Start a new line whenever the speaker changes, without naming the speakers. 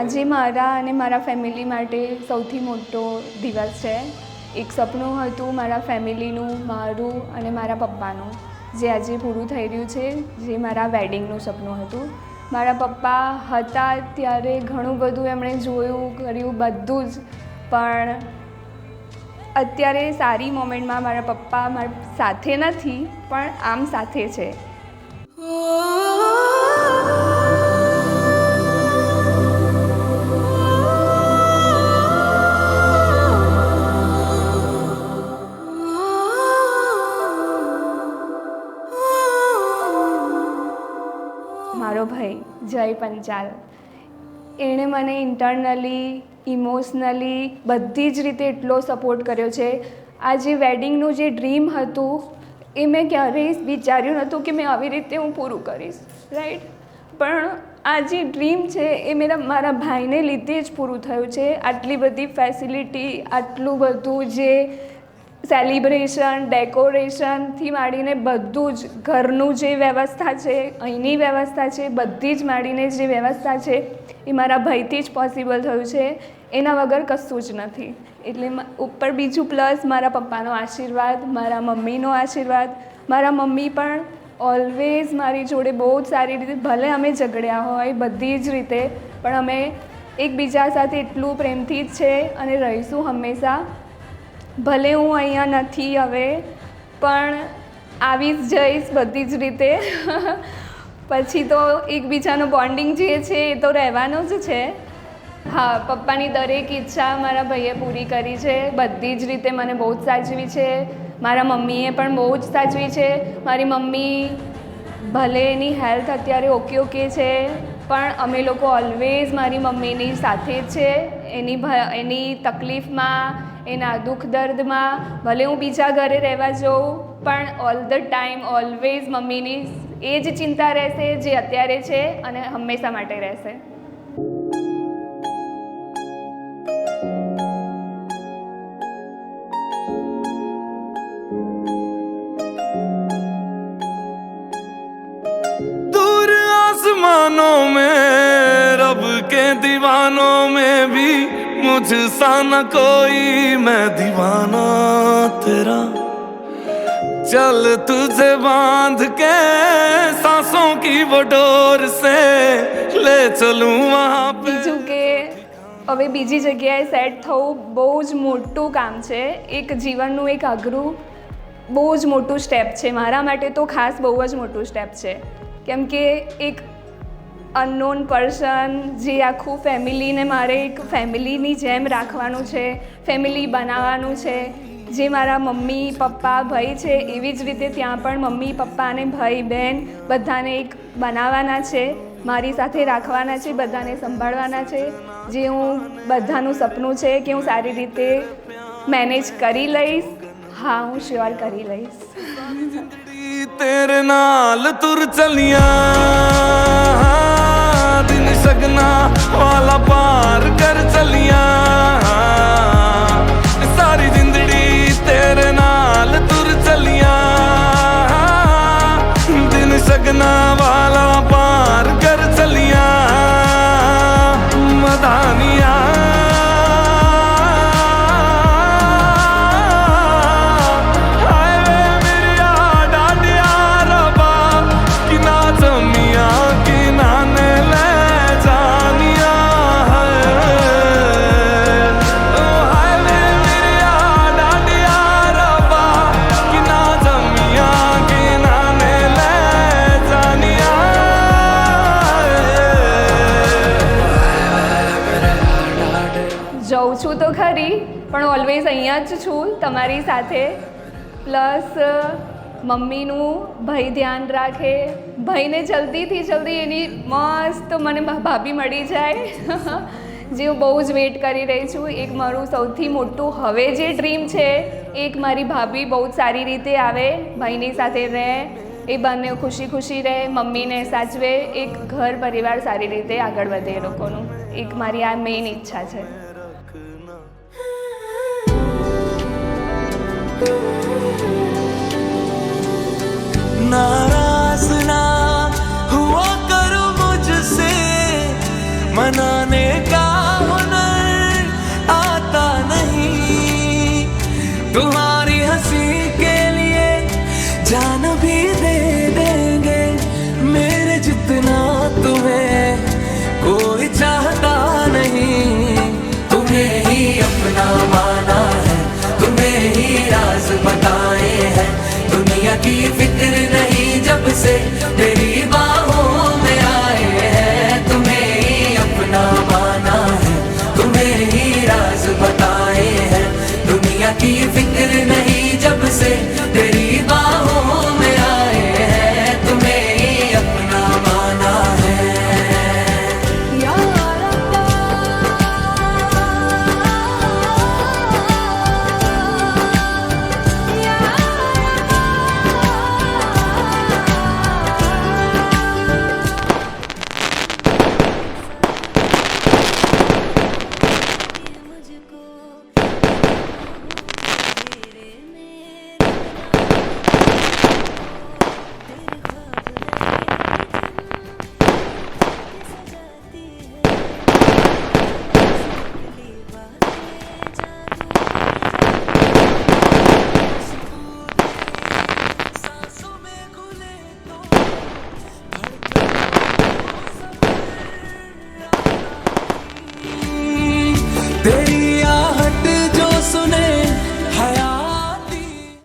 આજે મારા અને મારા ફેમિલી માટે સૌથી મોટો દિવસ છે. એક સપનું હતું મારા ફેમિલીનું, મારું અને મારા પપ્પાનું, જે આજે પૂરું થઈ રહ્યું છે, જે મારા વેડિંગનું સપનું હતું. મારા પપ્પા હતા ત્યારે ઘણું બધું એમણે જોયું, કર્યું, બધું જ. પણ અત્યારે સારી મોમેન્ટમાં મારા પપ્પા મારી સાથે નથી, પણ આમ સાથે છે. મારો ભાઈ જય પંચાલ, એણે મને ઇન્ટરનલી, ઇમોશનલી બધી જ રીતે એટલો સપોર્ટ કર્યો છે. આ જે વેડિંગનું જે ડ્રીમ હતું એ મેં ક્યારેય વિચાર્યું નહોતું કે મેં આવી રીતે હું પૂરું કરીશ, રાઈટ. પણ આ જે ડ્રીમ છે એ મારા ભાઈને લીધે જ પૂરું થયું છે. આટલી બધી ફેસિલિટી, આટલું બધું જે સેલિબ્રેશન, ડેકોરેશનથી માંડીને બધું જ, ઘરનું જે વ્યવસ્થા છે, અહીંની વ્યવસ્થા છે, બધી જ માંડીને જે વ્યવસ્થા છે એ મારા ભાઈથી જ પોસિબલ થયું છે. એના વગર કશું જ નથી. એટલે ઉપર બીજું પ્લસ મારા પપ્પાનો આશીર્વાદ, મારા મમ્મીનો આશીર્વાદ. મારા મમ્મી પણ ઓલવેઝ મારી જોડે બહુ જ સારી રીતે, ભલે અમે ઝઘડ્યા હોય બધી જ રીતે, પણ અમે એકબીજા સાથે એટલું પ્રેમથી જ છે અને રહીશું હંમેશા. ભલે હું અહીંયા નથી હવે, પણ આવી જ જઈશ બધી જ રીતે. પછી તો એકબીજાનો બોન્ડિંગ જે છે એ તો રહેવાનો જ છે. હા, પપ્પાની દરેક ઈચ્છા મારા ભાઈએ પૂરી કરી છે. બધી જ રીતે મને બહુ જ સાચવી છે. મારા મમ્મીએ પણ બહુ જ સાચવી છે. મારી મમ્મી ભલે એની હેલ્થ અત્યારે ઓકે છે, પણ અમે લોકો ઓલવેઝ મારી મમ્મીની સાથે જ છે. એની તકલીફમાં, એના દુઃખ દર્દમાં, ભલે હું બીજા ઘરે રહેવા જાઉં, પણ ઓલ ધ ટાઈમ ઓલવેઝ મમ્મીની એ જ ચિંતા રહેશે જે અત્યારે છે અને હંમેશા માટે રહેશે.
दूर आसमानों में रब के दीवानों में भी मुझ सा न कोई, मैं दीवाना तेरा. चल तुझे बांध के सांसों की वो डोर से ले चलूं वहाँ पे.
બીજું કે હવે બીજી જગ્યાએ સેટ થવું બહુ જ મોટું કામ છે. એક જીવનનું એક અઘરું, બહુ જ મોટું સ્ટેપ છે. મારા માટે તો ખાસ બહુ જ મોટું સ્ટેપ છે. કેમ કે એક અનનોન પર્સન, જે આખું ફેમિલીને મારે એક ફેમિલીની જેમ રાખવાનું છે, ફેમિલી બનાવવાનું છે. જે મારા મમ્મી, પપ્પા, ભાઈ છે, એવી જ રીતે ત્યાં પણ મમ્મી, પપ્પા અને ભાઈ, બહેન બધાને એક બનાવવાના છે, મારી સાથે રાખવાના છે, બધાને સંભાળવાના છે. જે હું બધાનું સપનું છે કે હું સારી રીતે મેનેજ કરી લઈશ. હા, હું શ્યોર કરી લઈશ.
तेरे नाल तुर चलियां, दिन सगना वाला पार कर चलियां. सारी जिंदड़ी तेरे नाल तुर चलियां, दिन सगना वाला पार कर चलियां. मदानिया
જઉં છું તો ખરી, પણ ઓલવેઝ અહીંયા જ છું તમારી સાથે. પ્લસ મમ્મીનું ભાઈ ધ્યાન રાખે, ભાઈને જલ્દીથી જલ્દી એની મસ્ત મને ભાભી મળી જાય, જે હું બહુ જ વેઇટ કરી રહી છું. એક મારું સૌથી મોટું હવે જે ડ્રીમ છે, એક મારી ભાભી બહુ જ સારી રીતે આવે, ભાઈની સાથે રહે, એ બંને ખુશી ખુશી રહે, મમ્મીને સાચવે, એક ઘર પરિવાર સારી રીતે આગળ વધે એ લોકોનું. એક મારી આ મેઇન ઈચ્છા છે.
नाराज ना हुआ करो मुझसे, मनाने का तुम्हारी हंसी के लिए जान भी दे देंगे, मेरे जितना तुम्हें कोई चाहता नहीं। तुम्हें ही अपना माना है, तुम्हें ही राज बताए हैं, दुनिया की फिक्र नहीं जब से